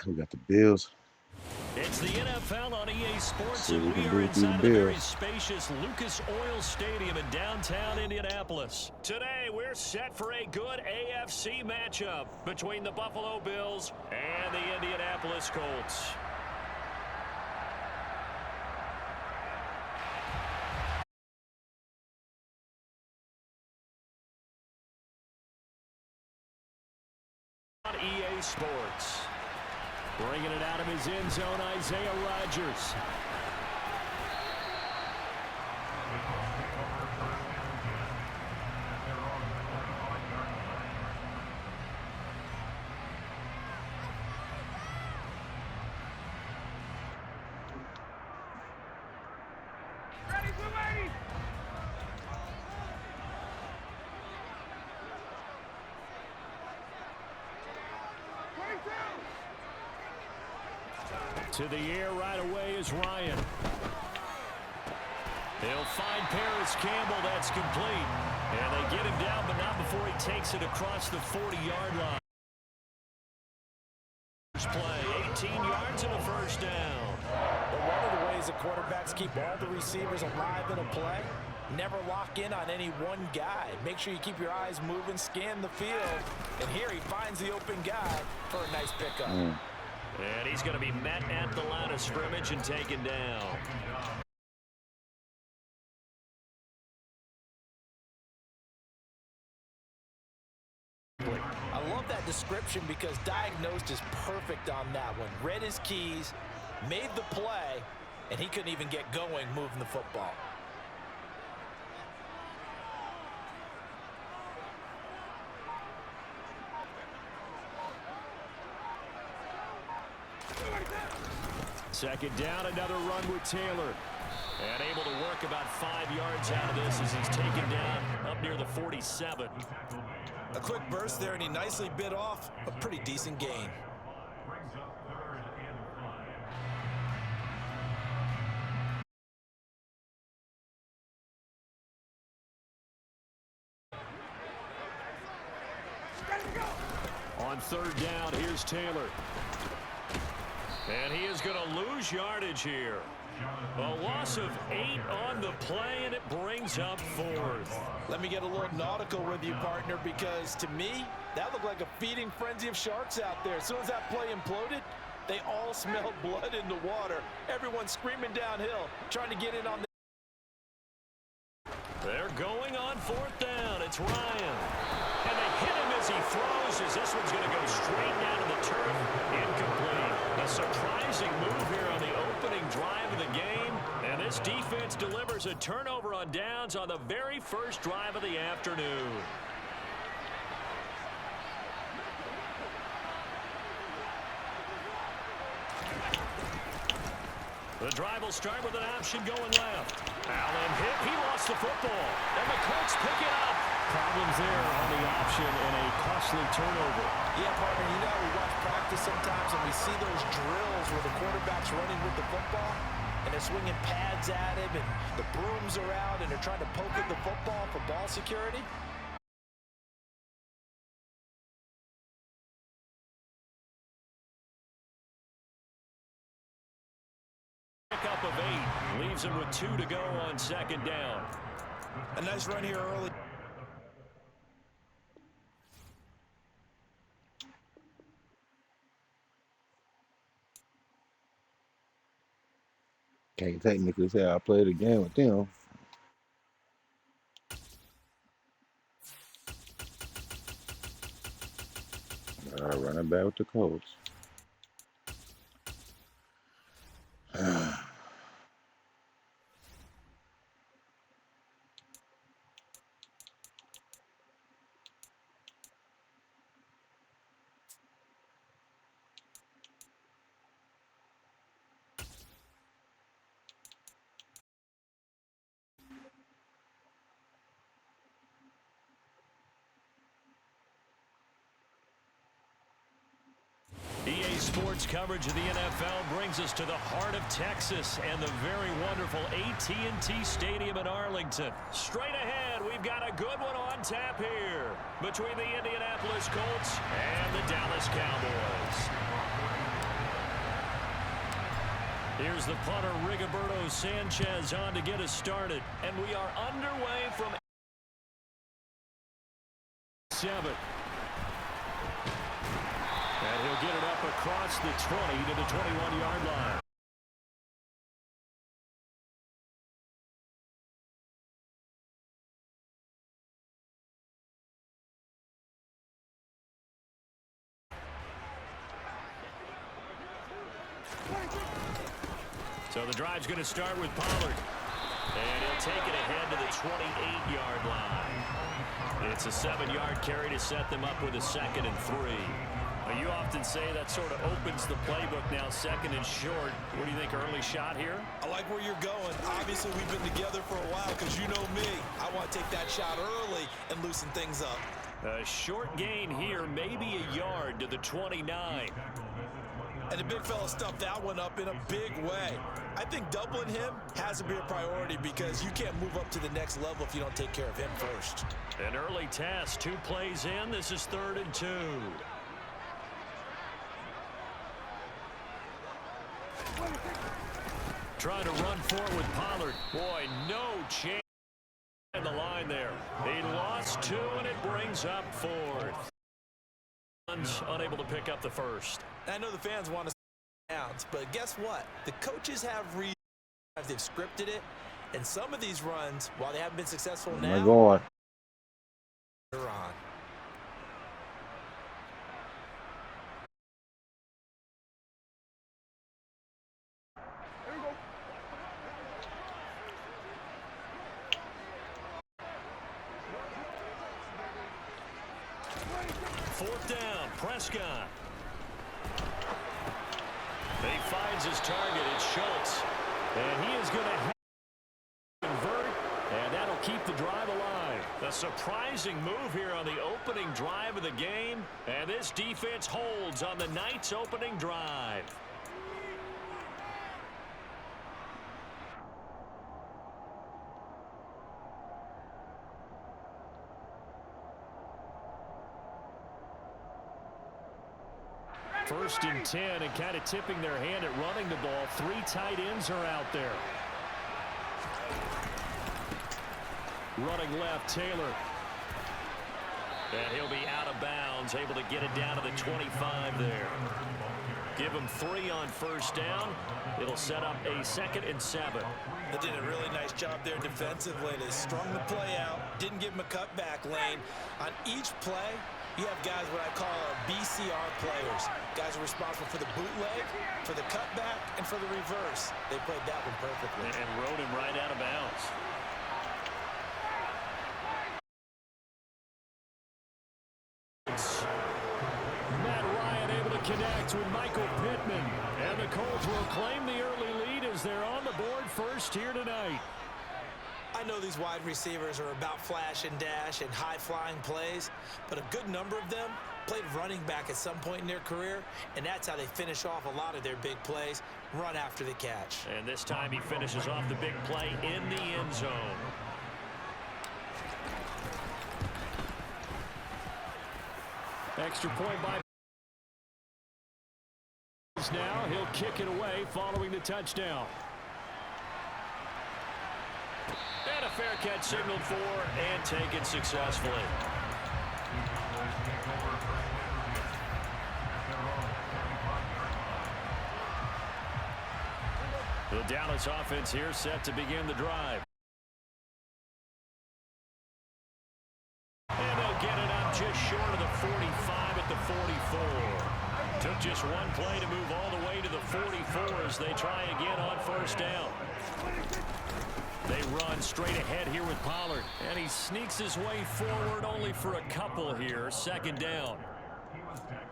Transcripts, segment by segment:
We got the Bills. It's the NFL on EA Sports, and we are inside of the very spacious Lucas Oil Stadium in downtown Indianapolis. Today, we're set for a good AFC matchup between the Buffalo Bills and the Indianapolis Colts. On EA Sports. Bringing it out of his end zone, Isaiah Rodgers. To the air right away is Ryan. He'll find Paris Campbell. That's complete. And they get him down, but not before he takes it across the 40-yard line. Play, 18 yards and a first down. But one of the ways the quarterbacks keep all the receivers alive in a play, never lock in on any one guy. Make sure you keep your eyes moving, scan the field. And here he finds the open guy for a nice pickup. And he's going to be met at the line of scrimmage and taken down. I love that description because diagnosed is perfect on that one. Read his keys, made the play, and he couldn't even get going moving the football. Second down, another run with Taylor. And able to work about 5 yards out of this as he's taken down up near the 47. A quick burst there, and he nicely bit off a pretty decent gain. On third down, here's Taylor. And he is going to lose yardage here. A loss of 8 on the play, and it brings up 4th. Let me get a little nautical with you, partner, because to me, that looked like a feeding frenzy of sharks out there. As soon as that play imploded, they all smelled blood in the water. Everyone screaming downhill, trying to get in on the... They're going on 4th down. It's Ryan. And they hit him as he throws, as this one's going to go straight down to the turf. Incomplete. A surprising move here on the opening drive of the game. And this defense delivers a turnover on downs on the very first drive of the afternoon. The drive will start with an option going left. Allen hit. He lost the football. And the Colts pick it up. Problems there on the option and a costly turnover. Yeah, partner, you know, we watch practice sometimes and we see those drills where the quarterback's running with the football and they're swinging pads at him and the brooms are out and they're trying to poke at the football for ball security. Up of 8 leaves him with 2 to go on second down. A nice run here early. Can't technically say I played a game with them. Running back with the Colts. EA Sports coverage of the NFL brings us to the heart of Texas and the very wonderful AT&T Stadium in Arlington. Straight ahead, we've got a good one on tap here between the Indianapolis Colts and the Dallas Cowboys. Here's the punter, Rigoberto Sanchez, on to get us started. And we are underway from 7. And he'll get it up across the 20 to the 21-yard line. So the drive's going to start with Pollard. And he'll take it ahead to the 28-yard line. It's a 7-yard carry to set them up with a 2nd and 3. Well, you often say that sort of opens the playbook now, 2nd and short. What do you think, early shot here? I like where you're going. Obviously, we've been together for a while because you know me. I want to take that shot early and loosen things up. A short gain here, maybe a yard to the 29. And the big fella stuffed that one up in a big way. I think doubling him has to be a priority because you can't move up to the next level if you don't take care of him first. An early test, 2 plays in. This is 3rd and 2. Trying to run forward with Pollard. Boy, no chance in the line there. He lost 2, and it brings up 4th. Unable to pick up the first. I know the fans want to downs, but guess what? The coaches have they've scripted it, and some of these runs, while they haven't been successful now, they're on. Fourth down, Prescott. He finds his target. It's Schultz. And he is going to convert, and that'll keep the drive alive. A surprising move here on the opening drive of the game, and this defense holds on the Knights' opening drive. First and 10, and kind of tipping their hand at running the ball. 3 tight ends are out there. Running left, Taylor. And he'll be out of bounds, able to get it down to the 25 there. Give him 3 on first down. It'll set up a 2nd and 7. They did a really nice job there defensively. They strung the play out, didn't give him a cutback lane. On each play, you have guys what I call BCR players. Guys are responsible for the bootleg, for the cutback, and for the reverse. They played that one perfectly. And rode him right out of bounds. Matt Ryan able to connect with Michael Pittman. And the Colts will claim the early lead as they're on the board first here tonight. I know these wide receivers are about flash and dash and high-flying plays, but a good number of them played running back at some point in their career, and that's how they finish off a lot of their big plays, run after the catch. And this time he finishes off the big play in the end zone. Extra point by now. He'll kick it away following the touchdown. And a fair catch signaled for and taken successfully. The Dallas offense here set to begin the drive. And they'll get it up just short of the 45 at the 44. Took just one play to move all the way to the 44 as they try again on first down. They run straight ahead here with Pollard, and he sneaks his way forward only for a couple here. 2nd down.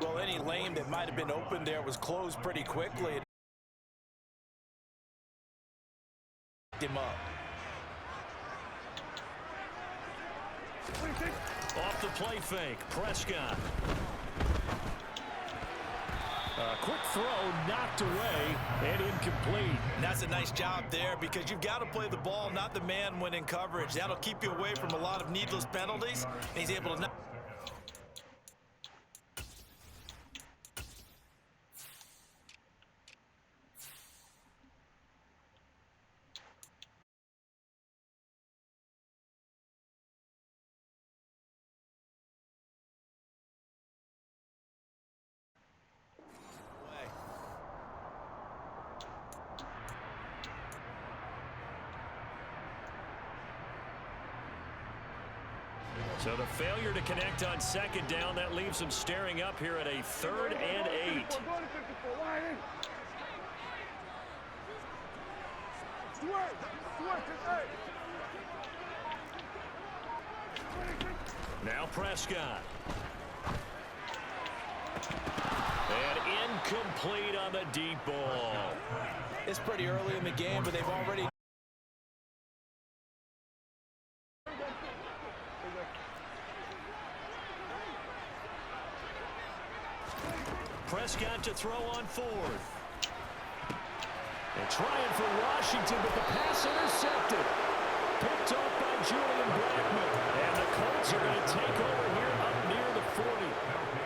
Well, any lane that might have been open there was closed pretty quickly. Him up. Off the play fake, Prescott. Quick throw knocked away and incomplete. And that's a nice job there because you've got to play the ball, not the man when in coverage. That'll keep you away from a lot of needless penalties. And he's able to So the failure to connect on second down, that leaves them staring up here at a 3rd and 8. Now Prescott. And incomplete on the deep ball. It's pretty early in the game, but they've already... Prescott to throw on 4th. And trying for Washington, but the pass intercepted. Picked off by Julian Blackman. And the Colts are going to take over here up near the 40.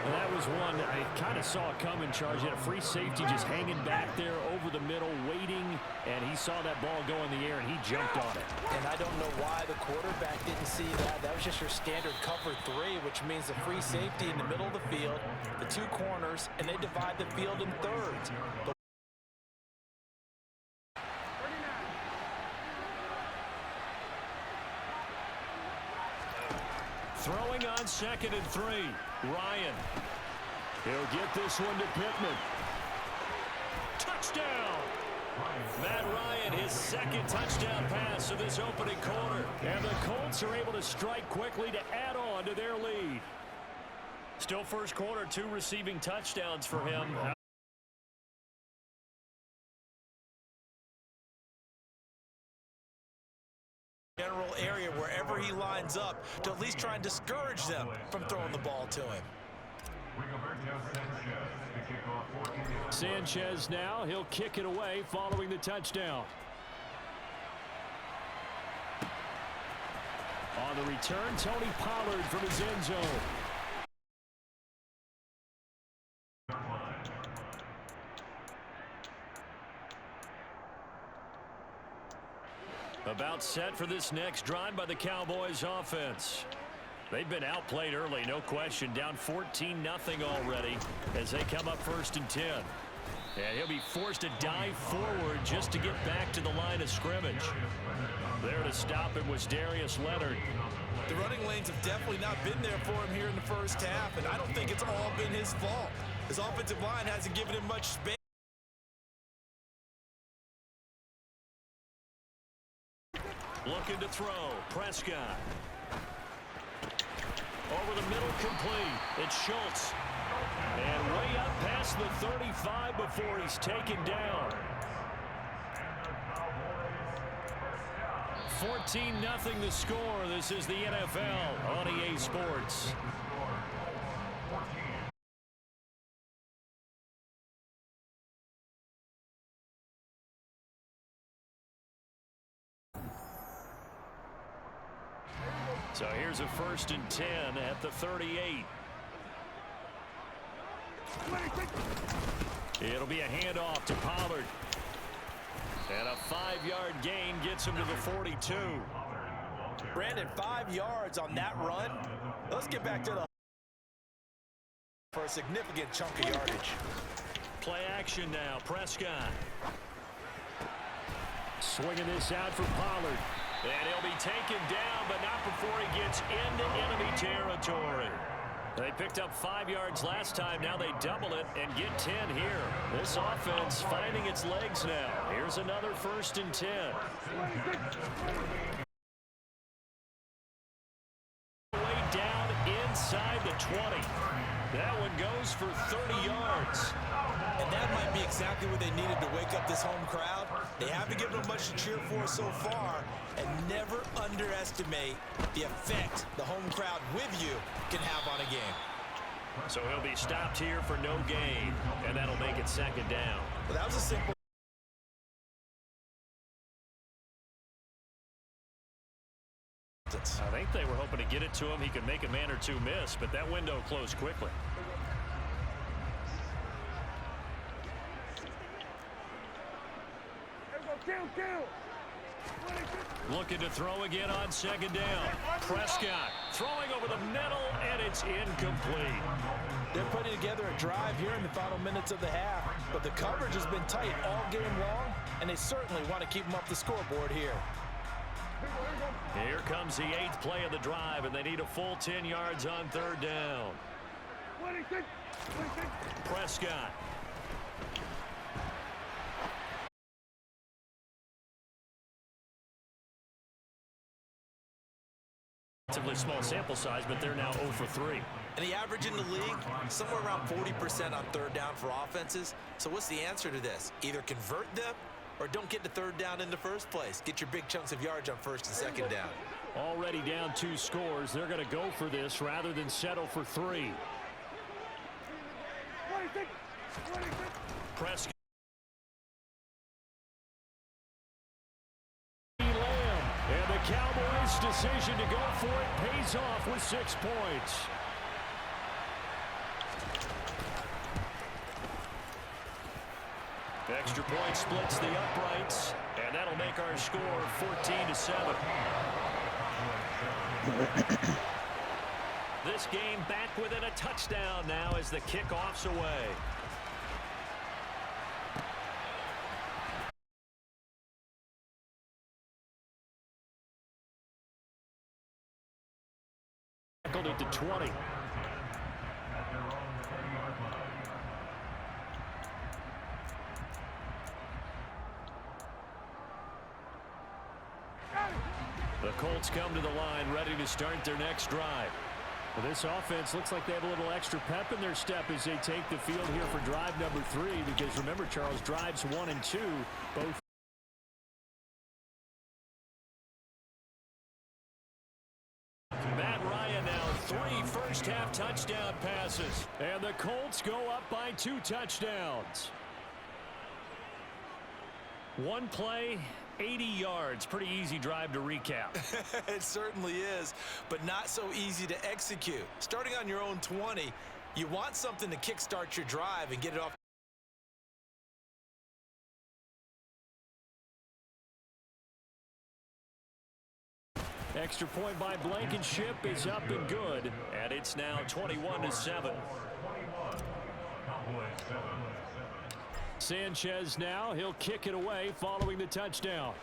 And that was one I kind of saw coming, Charge. He had a free safety just hanging back there over the middle, waiting. And he saw that ball go in the air, and he jumped on it. And I don't know why the quarterback didn't see that. That was just your standard cover 3, which means the free safety in the middle of the field, the 2 corners, and they divide the field in thirds. Throwing on 2nd and 3. Ryan. He'll get this one to Pittman. Touchdown! Matt Ryan, his 2nd touchdown pass of this opening quarter. And the Colts are able to strike quickly to add on to their lead. Still first quarter, 2 receiving touchdowns for him. General area wherever he lines up to at least try and discourage them from throwing the ball to him. Sanchez now, he'll kick it away following the touchdown. On the return, Tony Pollard from his end zone. About set for this next drive by the Cowboys offense. They've been outplayed early, no question. Down 14-0 already as they come up 1st and 10. And he'll be forced to dive forward just to get back to the line of scrimmage. There to stop him was Darius Leonard. The running lanes have definitely not been there for him here in the first half, and I don't think it's all been his fault. His offensive line hasn't given him much space. Looking to throw. Prescott. Over the middle, complete. It's Schultz. And way up past the 35 before he's taken down. 14-0 the score. This is the NFL on EA Sports. So here's a 1st and 10 at the 38. It'll be a handoff to Pollard. And a 5-yard gain gets him to the 42. Brandon, 5 yards on that run. Let's get back to the for a significant chunk of yardage. Play action now. Prescott. Swinging this out for Pollard. And he'll be taken down, but not before he gets into enemy territory. They picked up 5 yards last time. Now they double it and get 10 here. This offense finding its legs now. Here's another 1st and 10. Way down inside the 20. That one goes for 30 yards. And that might be exactly what they needed to wake up this home crowd. They haven't given them much to cheer for so far, and never underestimate the effect the home crowd with you can have on a game. So he'll be stopped here for no gain, and that'll make it 2nd down. Well, that was a simple. I think they were hoping to get it to him. He could make a man or two miss, but that window closed quickly. Looking to throw again on 2nd down. Prescott throwing over the middle, and it's incomplete. They're putting together a drive here in the final minutes of the half, but the coverage has been tight all game long, and they certainly want to keep them up the scoreboard here. Here comes the 8th play of the drive, and they need a full 10 yards on 3rd down. Prescott. Relatively small sample size, but they're now 0 for 3. And the average in the league, somewhere around 40% on 3rd down for offenses. So what's the answer to this? Either convert them or don't get to 3rd down in the first place. Get your big chunks of yards on 1st and 2nd down. Already down 2 scores. They're going to go for this rather than settle for 3. Prescott. And the Cowboys' decision to go for it pays off with 6 points. Extra point splits the uprights, and that'll make our score 14-7. This game back within a touchdown now as the kickoff's away. Tackled it to 20. The Colts come to the line ready to start their next drive. Well, this offense looks like they have a little extra pep in their step as they take the field here for drive number 3, because remember, Charles, drives 1 and 2 both. Matt Ryan now 3 first-half touchdown passes, and the Colts go up by 2 touchdowns. 1 play, 80 yards. Pretty easy drive to recap. It certainly is, but not so easy to execute. Starting on your own 20, you want something to kickstart your drive and get it off. Extra point by Blankenship is up and good, and it's now 21-7. Sanchez now, he'll kick it away following the touchdown.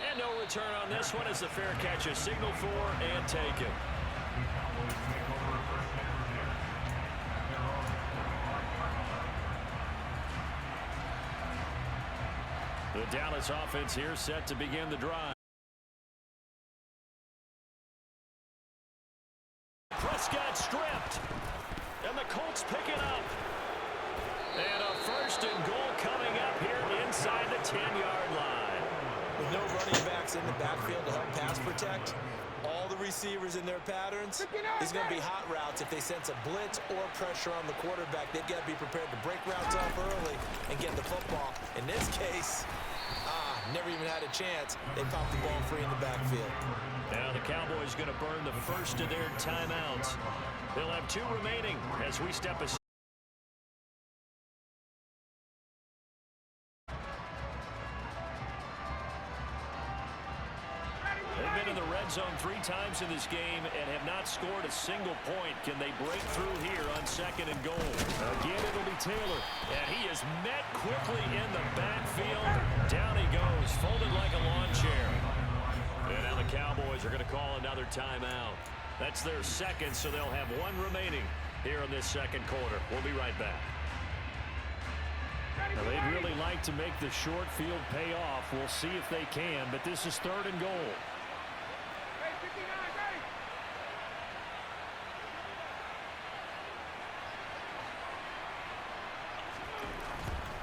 And no return on this one as the fair catch is signaled for and taken. The Dallas offense here set to begin the drive. Prescott stripped. And the Colts pick it up. And a 1st and goal coming up here inside the 10-yard line. With no running backs in the backfield to help pass protect, all the receivers in their patterns, there's going to be hot routes if they sense a blitz or pressure on the quarterback. They've got to be prepared to break routes off early and get the football. In this case, never even had a chance. They popped the ball free in the backfield. Now the Cowboys going to burn the first of their timeouts. They'll have 2 remaining as we step aside. They've been in the red zone 3 times in this game and have not scored a single point. Can they break through here on 2nd and goal? Again, it'll be Taylor. And he is met quickly in the backfield. Down he goes, folded like a lawn chair. And now the Cowboys are going to call another timeout. That's their 2nd, so they'll have 1 remaining here in this 2nd quarter. We'll be right back. Now, they'd really like to make the short field pay off. We'll see if they can, but this is 3rd and goal.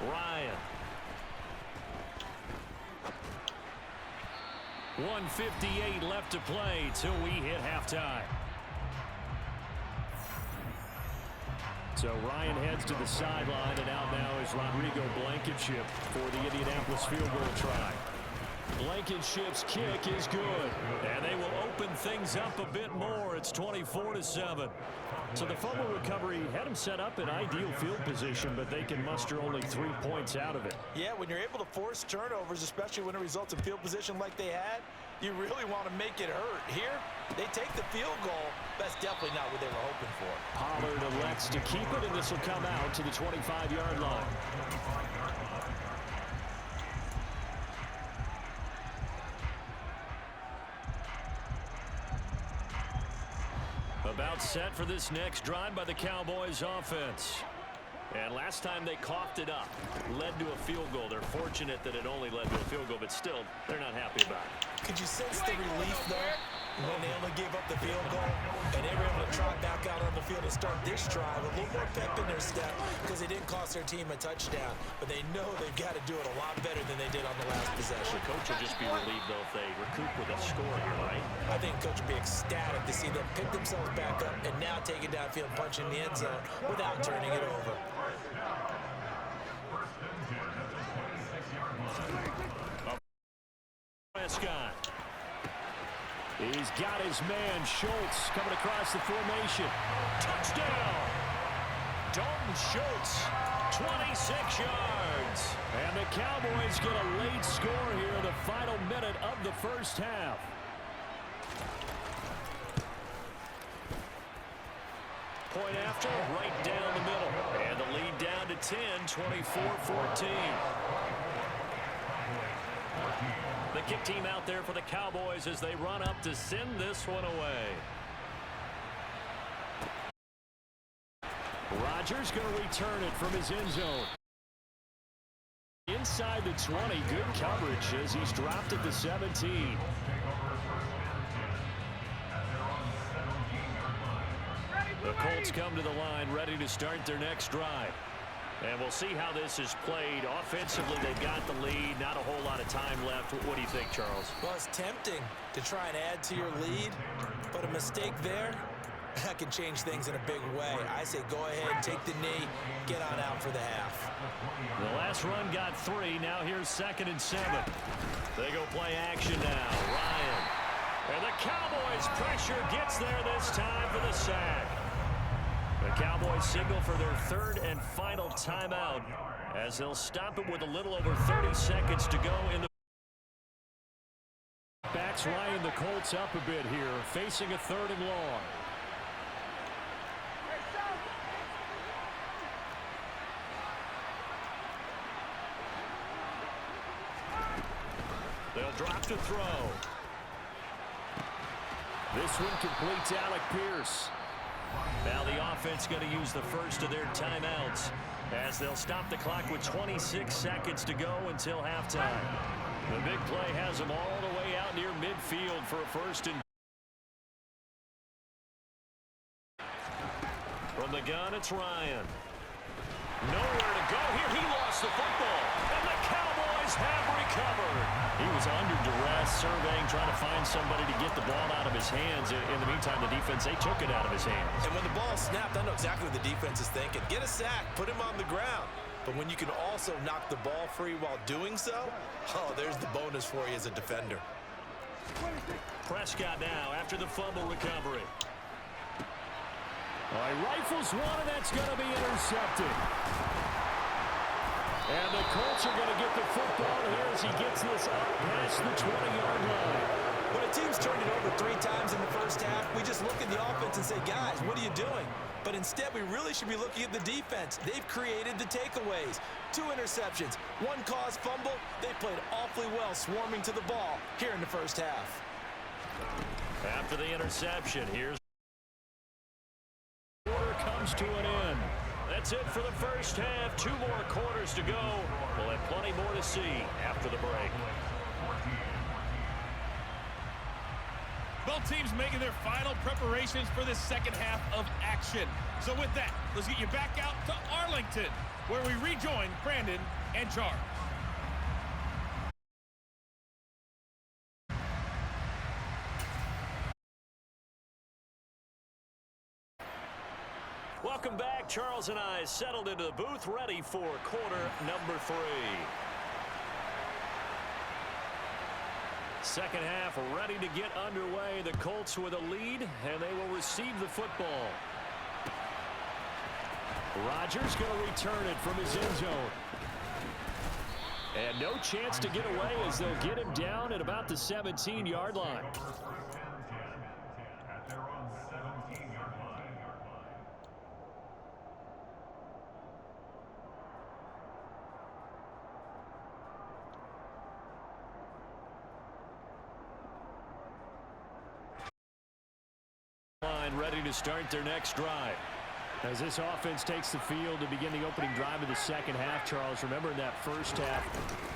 Ryan. 1:58 left to play till we hit halftime. So Ryan heads to the sideline, and out now is Rodrigo Blankenship for the Indianapolis field goal try. Blankenship's kick is good, and they will open things up a bit more. It's 24-7. So the fumble recovery had them set up in ideal field position, but they can muster only 3 points out of it. Yeah, when you're able to force turnovers, especially when it results in field position like they had, you really want to make it hurt. Here, they take the field goal. That's definitely not what they were hoping for. Pollard elects to keep it, and this will come out to the 25-yard line. set for this next drive by the Cowboys offense. And last time they coughed it up, led to a field goal. They're fortunate that it only led to a field goal, but still, they're not happy about it. Could you sense the relief, though, when they only gave up the field goal and they were able to trot back out on the field and start this drive with a little more pep in their step because they didn't cost their team a touchdown, but they know they've got to do it a lot better than they did on the last possession. The coach will just be relieved, though, if they recoup with a score here, right? I think coach will be ecstatic to see them pick themselves back up and now take it downfield and punch in the end zone without turning it over. Prescott. He's got his man, Schultz, coming across the formation. Touchdown! Dalton Schultz, 26 yards. And the Cowboys get a late score here in the final minute of the first half. Point after, right down the middle. And the lead down to 10, 24-14. The kick team out there for the Cowboys as they run up to send this one away. Rodgers going to return it from his end zone. Inside the 20, good coverage as he's dropped at the 17. The Colts come to the line ready to start their next drive. And we'll see how this is played. Offensively, they've got the lead. Not a whole lot of time left. What do you think, Charles? Well, it's tempting to try and add to your lead, but a mistake there, that can change things in a big way. I say go ahead, take the knee, get on out for the half. The last run got 3. Now here's 2nd and 7. They go play action now. Ryan. And the Cowboys' pressure gets there this time for the sack. The Cowboys signal for their 3rd and final timeout as they'll stop it with a little over 30 seconds to go in the backs. Ryan, the Colts up a bit here, facing a 3rd and long. They'll drop to throw. This one completes Alec Pierce. Now the offense going to use the first of their timeouts as they'll stop the clock with 26 seconds to go until halftime. The big play has them all the way out near midfield for a 1st and from the gun, it's Ryan. Nowhere to go here. He lost the football, and the Cowboys have recovered. He was under duress, surveying, trying to find somebody to get the ball out of his hands. In the meantime, the defense, they took it out of his hands. And when the ball snapped, I know exactly what the defense is thinking. Get a sack, put him on the ground. But when you can also knock the ball free while doing so, oh, there's the bonus for you as a defender. Prescott now after the fumble recovery. All right, rifles one, and that's going to be intercepted. And the Colts are going to get the football here as he gets this up past the 20-yard line. When a team's turned it over 3 times in the first half, we just look at the offense and say, guys, what are you doing? But instead, we really should be looking at the defense. They've created the takeaways. 2 interceptions, 1 caused fumble. They played awfully well swarming to the ball here in the first half. After the interception, here's quarter comes to an end. That's it for the first half. 2 more quarters to go. We'll have plenty more to see after the break. Both teams making their final preparations for this second half of action. So with that, let's get you back out to Arlington, where we rejoin Brandon and Charles. Welcome back. Charles and I settled into the booth, ready for quarter number 3. Second half ready to get underway. The Colts with a lead, and they will receive the football. Rodgers going to return it from his end zone. And no chance to get away as they'll get him down at about the 17-yard line. get ready to start their next drive. As this offense takes the field to begin the opening drive of the second half, Charles, remember in that first half,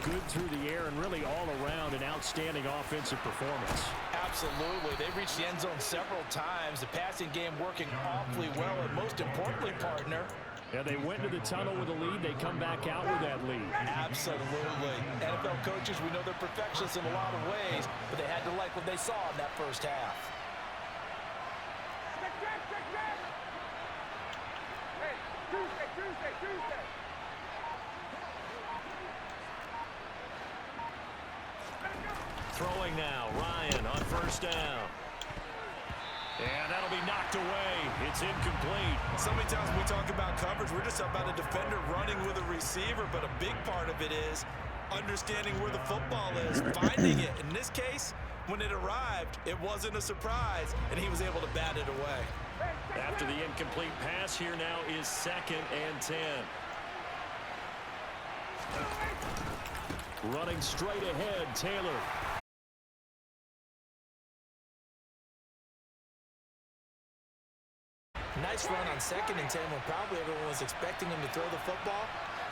good through the air and really all around an outstanding offensive performance. Absolutely. They reached the end zone several times. The passing game working awfully well, and most importantly, partner, yeah, they went to the tunnel with a lead. They come back out with that lead. absolutely. NFL coaches, we know they're perfectionists in a lot of ways, but they had to like what they saw in that first half. Throwing now, Ryan on first down. And that'll be knocked away. It's incomplete. So many times when we talk about coverage, we're just about a defender running with a receiver, but a big part of it is understanding where the football is, finding it. In this case, when it arrived, it wasn't a surprise, and he was able to bat it away. After the incomplete pass, here now is 2nd and 10. Running straight ahead, Taylor. Nice run on 2nd and 10 when probably everyone was expecting him to throw the football.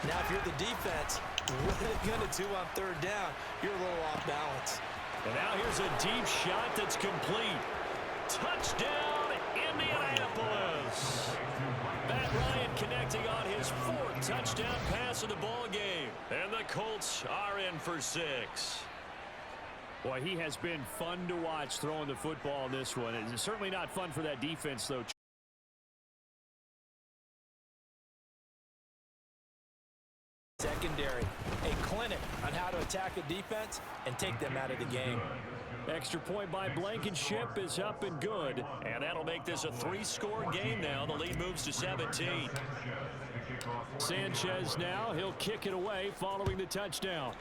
Now, if you're the defense, what are they going to do on 3rd down? You're a little off balance. And now here's a deep shot that's complete. Touchdown, Indianapolis. Matt Ryan connecting on his 4th touchdown pass of the ball game. And the Colts are in for 6. Boy, he has been fun to watch throwing the football in this one. It's certainly not fun for that defense, though. Secondary, a clinic on how to attack the defense and take them out of the game. Extra point by Blankenship is up and good. And that'll make this a 3-score game now. The lead moves to 17. Sanchez now, he'll kick it away following the touchdown.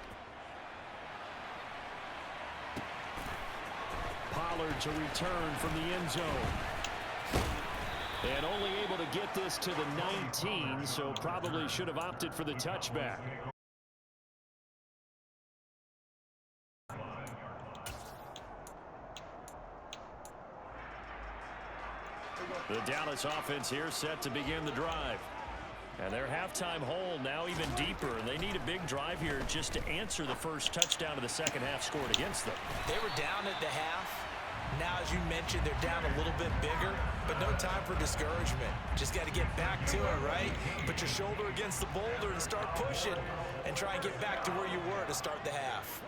Pollard to return from the end zone. And only able to get this to the 19, so probably should have opted for the touchback. The Dallas offense here set to begin the drive. And their halftime hole now even deeper, and they need a big drive here just to answer the first touchdown of the second half scored against them. They were down at the half. Now, as you mentioned, they're down a little bit bigger, but no time for discouragement. Just got to get back to it, right? Put your shoulder against the boulder and start pushing and try and get back to where you were to start the half.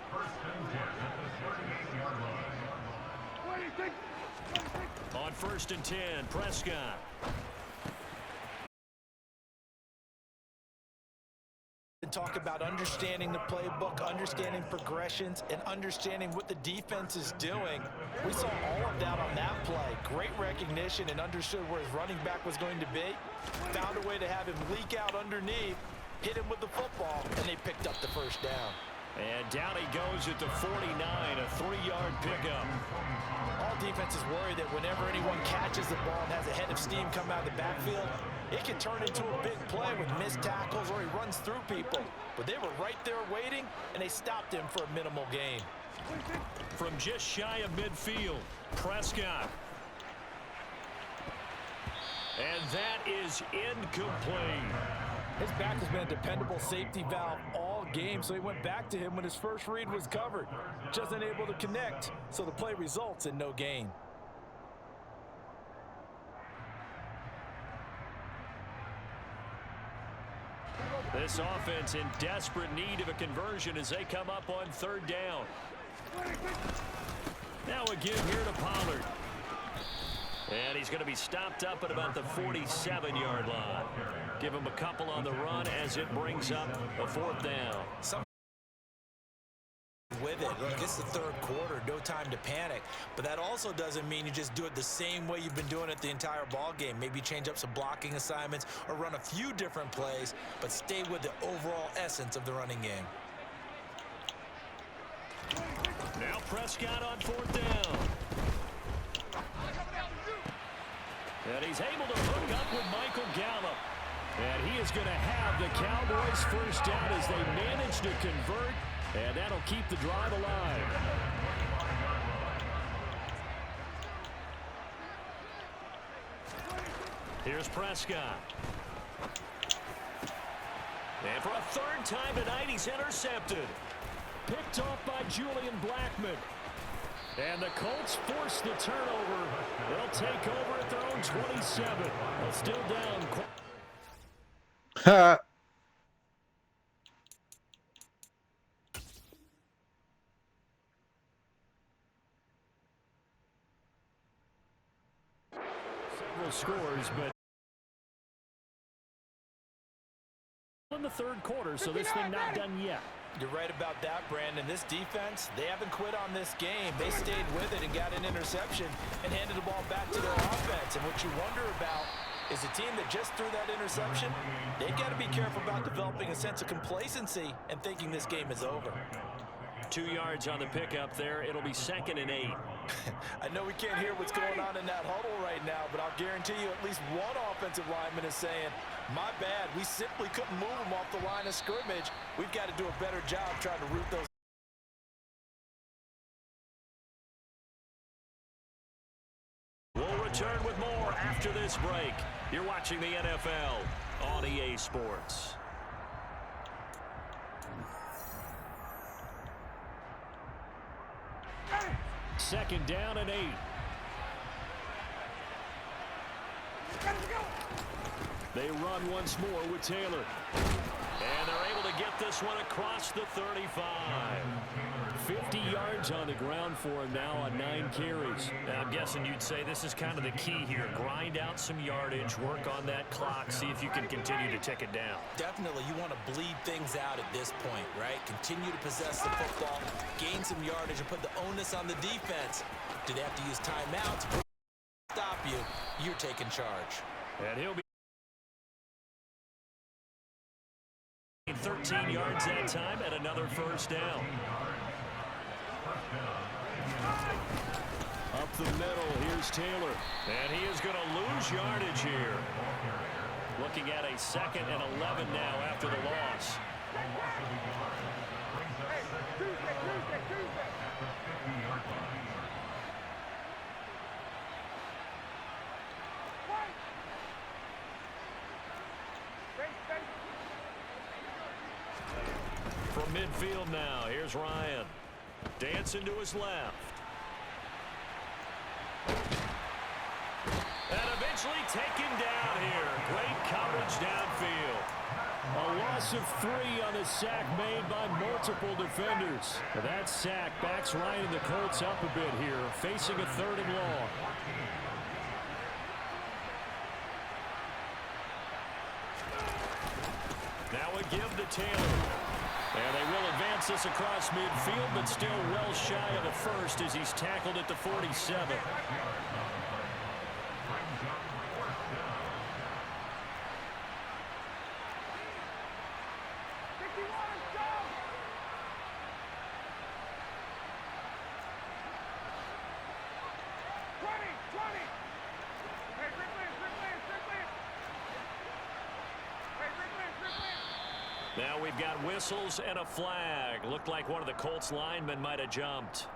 On 1st and 10, Prescott. And talk about understanding the playbook, understanding progressions, and understanding what the defense is doing. We saw all of that on that play. Great recognition and understood where his running back was going to be. Found a way to have him leak out underneath, hit him with the football, and they picked up the first down. And down he goes at the 49, a 3-yard pickup. All defenses worry that whenever anyone catches the ball and has a head of steam come out of the backfield, it can turn into a big play with missed tackles or he runs through people. But they were right there waiting, and they stopped him for a minimal gain. From just shy of midfield, Prescott. And that is incomplete. His back has been a dependable safety valve all game, so he went back to him when his first read was covered. Just unable to connect, so the play results in no gain. This offense in desperate need of a conversion as they come up on 3rd down. Now again here to Pollard. And he's going to be stopped up at about the 47-yard line. Give him a couple on the run as it brings up a 4th down. With it. Look, it's the 3rd quarter, no time to panic. But that also doesn't mean you just do it the same way you've been doing it the entire ball game. Maybe change up some blocking assignments or run a few different plays, but stay with the overall essence of the running game. Now Prescott on 4th down. And he's able to hook up with Michael Gallup. And he is going to have the Cowboys first down as they manage to convert. And that'll keep the drive alive. Here's Prescott. And for a third time tonight, he's intercepted. Picked off by Julian Blackmon. And the Colts force the turnover. They'll take over at their own 27. But still down. Ha! Several scores, but in the third quarter, so this thing not done yet. You're right about that, Brandon. This defense, they haven't quit on this game. They stayed with it and got an interception and handed the ball back to their offense. And what you wonder about is a team that just threw that interception, they've got to be careful about developing a sense of complacency and thinking this game is over. 2 yards on the pickup there. It'll be 2nd and 8. I know we can't hear what's going on in that huddle right now, but I'll guarantee you at least one offensive lineman is saying, my bad, we simply couldn't move them off the line of scrimmage. We've got to do a better job trying to root those. We'll return with more after this break. You're watching the NFL on EA Sports. Second down and 8. They run once more with Taylor. And they're able to get this one across the 35. 50 yards on the ground for him now on 9 carries. Now, I'm guessing you'd say this is kind of the key here. Grind out some yardage, work on that clock, see if you can continue to tick it down. Definitely, you want to bleed things out at this point, right? Continue to possess the football, gain some yardage, and put the onus on the defense. Do they have to use timeouts to stop you? You're taking charge. And he'll be 13 yards that time and another first down. Up the middle, here's Taylor. And he is going to lose yardage here. Looking at a 2nd and 11 now after the loss. From midfield now, here's Ryan. Dancing to his left. And eventually taken down here. Great coverage downfield. A loss of 3 on the sack made by multiple defenders. That sack backs Ryan and the Colts up a bit here, facing a 3rd and long. Now a give to Taylor. And they will advance this across midfield, but still well shy of a first as he's tackled at the 47. Now we've got whistles and a flag. Looked like one of the Colts linemen might have jumped.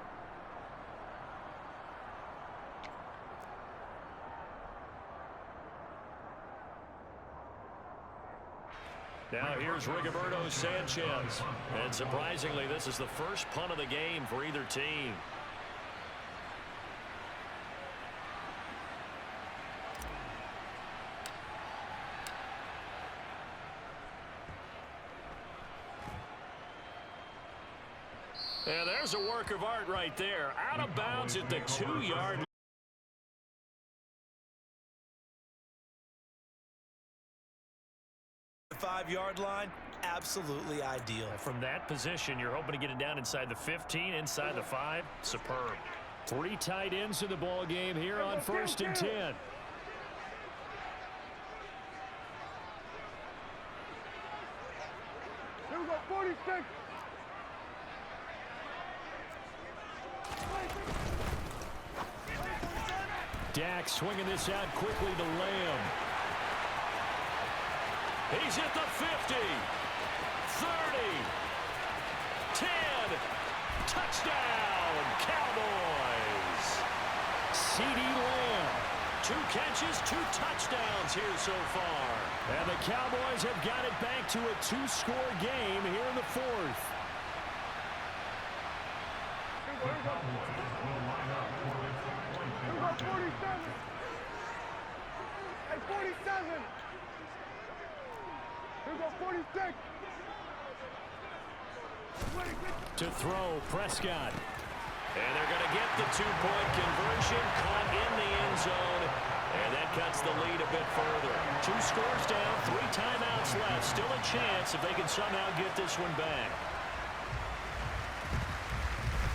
Now here's Rigoberto Sanchez. And surprisingly, this is the first punt of the game for either team. And there's a work of art right there. Out of bounds at the 2-yard line. 5-yard line, absolutely ideal. From that position, you're hoping to get it down inside the 15, inside the 5. Superb. 3 tight ends in the ball game here on 1st and 10. Here we go, 46. Dak swinging this out quickly to Lamb. He's at the 50, 30, 10, touchdown, Cowboys. CeeDee Lamb. 2 catches, 2 touchdowns here so far. And the Cowboys have got it back to a 2-score game here in the 4th. Here we go. 47. Hey, 47. Here we go, 46. To throw, Prescott. And they're going to get the 2-point conversion, caught in the end zone. And that cuts the lead a bit further. 2 scores down, 3 timeouts left. Still a chance if they can somehow get this one back.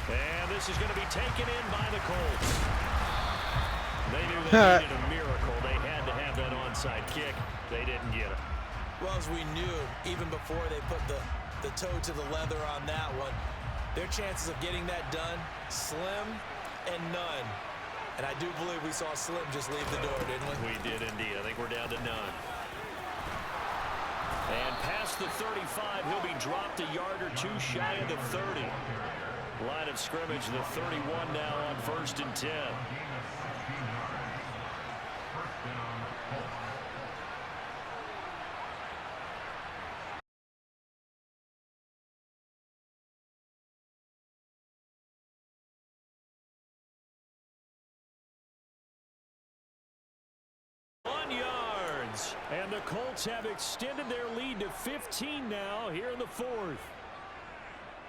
And this is going to be taken in by the Colts. They knew they needed a miracle. They had to have that onside kick. They didn't get it. Well, as we knew, even before they put the toe to the leather on that one, their chances of getting that done, slim and none. And I do believe we saw Slim just leave the door, didn't we? We did indeed. I think we're down to none. And past the 35, he'll be dropped a yard or 2 shy of the 30. Line of scrimmage, the 31 now on 1st and 10. Yards. And the Colts have extended their lead to 15 now here in the 4th.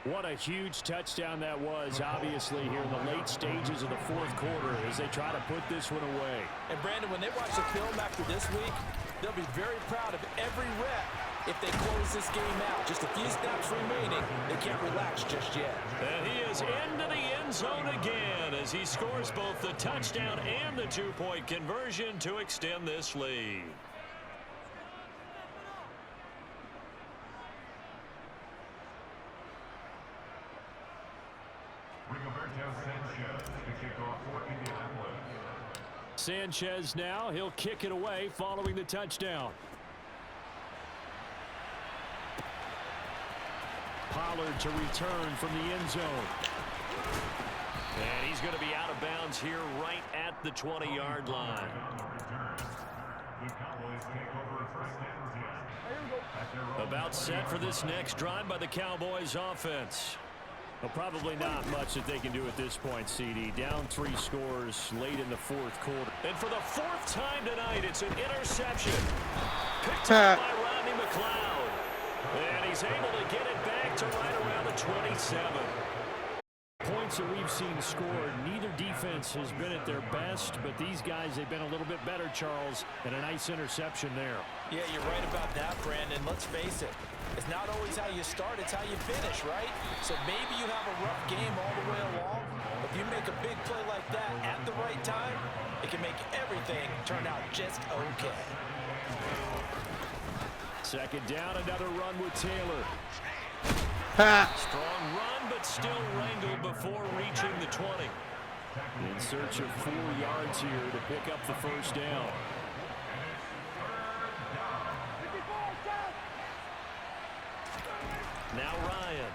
What a huge touchdown that was, obviously, here in the late stages of the 4th quarter as they try to put this one away. And, Brandon, when they watch the film after this week, they'll be very proud of every rep if they close this game out. Just a few snaps remaining. They can't relax just yet. And he is into the end zone again as he scores both the touchdown and the 2-point conversion to extend this lead. Sanchez now, he'll kick it away following the touchdown. Pollard to return from the end zone. And he's going to be out of bounds here right at the 20-yard line. About set for this next drive by the Cowboys offense. Well, probably not much that they can do at this point, CD. Down 3 scores late in the 4th quarter. And for the 4th time tonight, it's an interception. Picked up by Rodney McLeod. And he's able to get it back to right around the 27. Points that we've seen scored, neither defense has been at their best, but these guys, they've been a little bit better, Charles, and a nice interception there. Yeah, you're right about that, Brandon. Let's face it. It's not always how you start, it's how you finish, right? So maybe you have a rough game all the way along. If you make a big play like that at the right time, it can make everything turn out just okay. Second down, another run with Taylor. Strong run, but still wrangled before reaching the 20. In search of 4 yards here to pick up the first down. Now Ryan.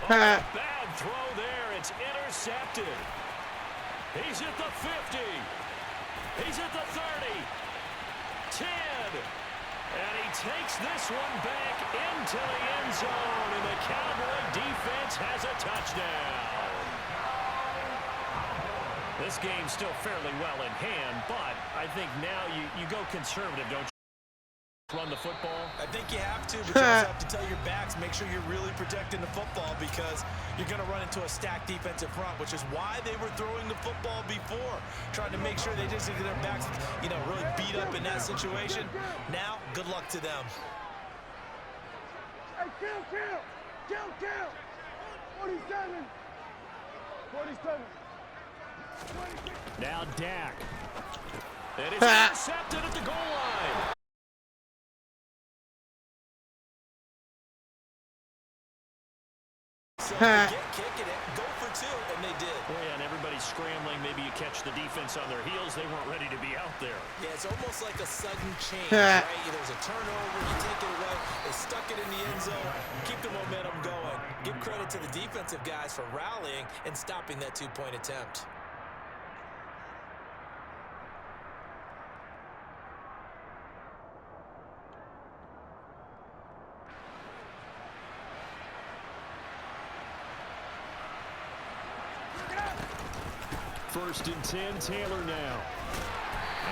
Oh, bad throw there. It's intercepted. He's at the 50. He's at the 30. 10. And he takes this one back into the end zone. And the Cowboy defense has a touchdown. This game's still fairly well in hand, but I think now you go conservative, don't you? Run the football? I think you have to, but you also have to tell your backs, make sure you're really protecting the football because you're going to run into a stacked defensive front, which is why they were throwing the football before, trying to make sure they just get their backs, really beat up in that situation. Now, good luck to them. Hey, kill! 47! 47! Now Dak. And it's intercepted at the goal line. So get kicking it, go for 2, and they did. Oh, yeah, and everybody's scrambling. Maybe you catch the defense on their heels. They weren't ready to be out there. Yeah, it's almost like a sudden change, right? There's a turnover, you take it away, they stuck it in the end zone, keep the momentum going. Give credit to the defensive guys for rallying and stopping that 2-point attempt. 1st and 10, Taylor now.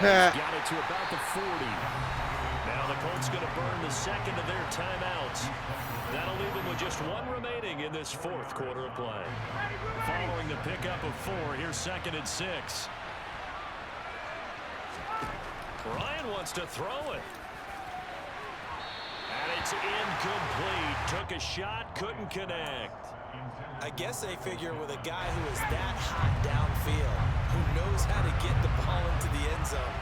And he's got it to about the 40. Now the Colts going to burn the second of their timeouts. That'll leave them with just one remaining in this 4th quarter of play. Following the pickup of 4, here's 2nd and 6. Ryan wants to throw it. And it's incomplete. Took a shot, couldn't connect. I guess they figure with a guy who is that hot downfield, who knows how to get the ball into the end zone,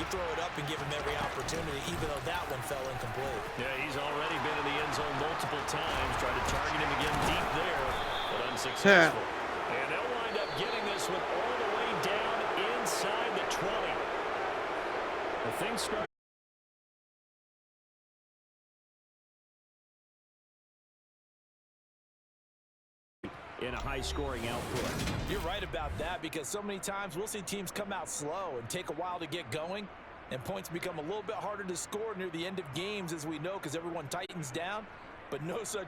you throw it up and give him every opportunity, even though that one fell incomplete. Yeah, he's already been in the end zone multiple times. Tried to target him again deep there, but unsuccessful. And they'll wind up getting this one all the way down inside the 20. The thing starts. In a high-scoring output. You're right about that, because so many times we'll see teams come out slow and take a while to get going, and points become a little bit harder to score near the end of games, as we know, because everyone tightens down. But no such